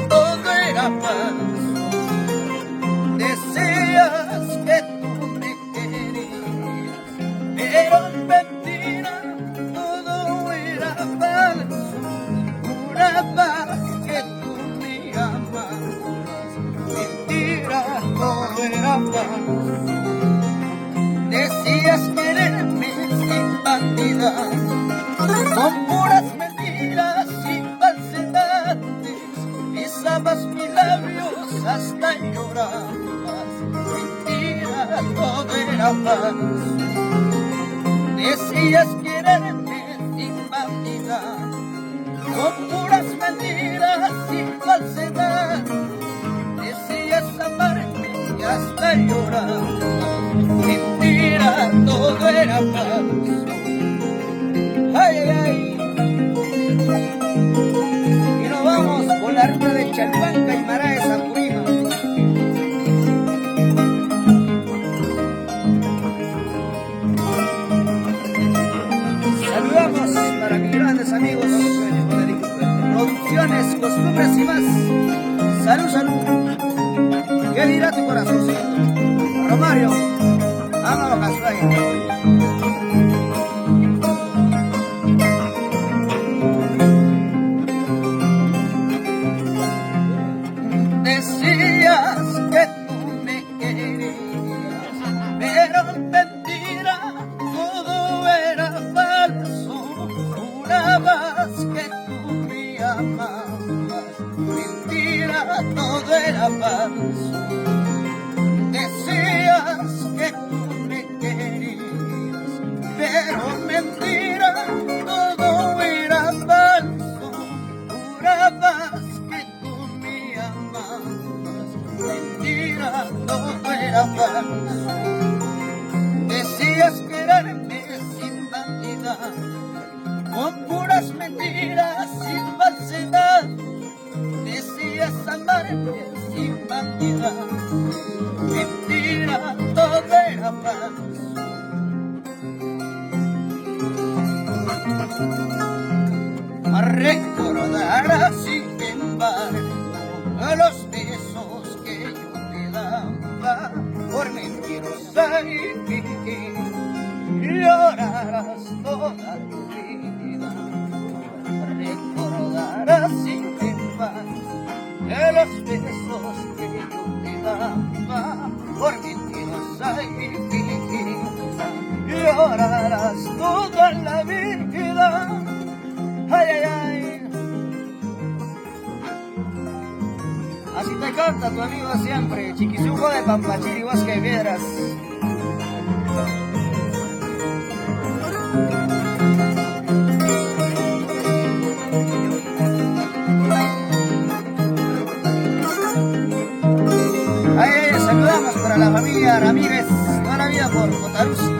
todo era falso. Decías que tú me querías, pero en mentira todo era falso. Jurabas que tú me amabas, mentira todo era falso. Decías quererme sin vanidad, con puras mentiras y falsedades. Besabas mis labios hasta llorabas, mentira todo era falso. Decías quererme sin vanidad, con puras mentiras y falsedades. Decías amarme y hasta llorabas, mentira todo era falso. Ay, ay, ay. Y nos vamos por la ruta de Chalpanca y Mará de Sapurima. Saludamos para mis grandes amigos Producciones, Costumbres y más. Salud, salud. ¿Qué dirá tu corazoncito? Romario, vámonos, Casplaya. Decías que tú me querías, pero en mentira todo era falso. Jurabas que tú me amabas, mentira todo era falso. Decías que tú me querías, pero en mentira todo era falso. Jurabas que tú me amabas, mentira todo era falso. Decías quererme sin vanidad, con puras mentiras y falsedad. Decías amarme sin vanidad, mentira todo era falso. Recordarás sin embargo los besos que yo te daba por mentirosa y fingir. Llorarás toda tu vida. Recordarás sin embargo los besos que yo te daba por mentirosa y fingir. Llorarás toda la vida. Ay, ay, ay. Así te canta tu amigo siempre, Chiquizujo de Pampachiri, Bosque de Piedras. Ay, ay, saludamos para la familia Ramírez, toda la vida por Cotaruzzi.